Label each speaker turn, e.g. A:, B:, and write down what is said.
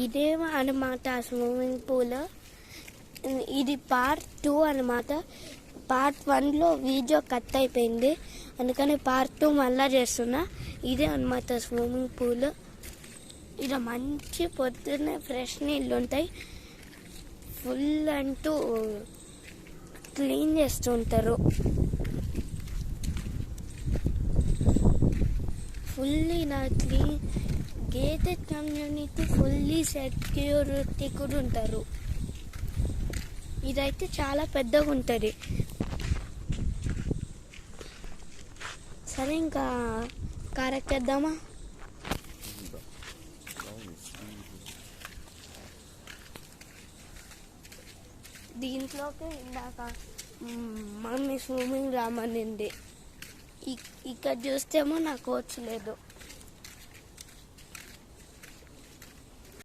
A: ఇదే అనమాట swimming pool. ఇది పార్ట్ 2 అనమాట. పార్ట్ 1లో వీడియో కట్ అయిపోయింది, అందుకని పార్ట్ 2 మళ్ళా చేస్తున్నా. ఇదే అనమాట స్విమ్మింగ్ పూల్. ఇలా మంచి పొద్దున్నే ఫ్రెష్ నీళ్ళు ఉంటాయి. ఫుల్ అంటూ క్లీన్ చేస్తుంటారు. ఫుల్లీ నా clean gated community, fully security కూడా ఉంటారు. ఇదైతే చాలా పెద్దగా ఉంటుంది. సరే, ఇంకా కారెక్కేద్దామా? దీంట్లోకి ఇందాక మమ్మీ స్విమ్మింగ్ రామనింది. ఇక్కడ చూస్తేమో నాకు కోచ్ లేదు.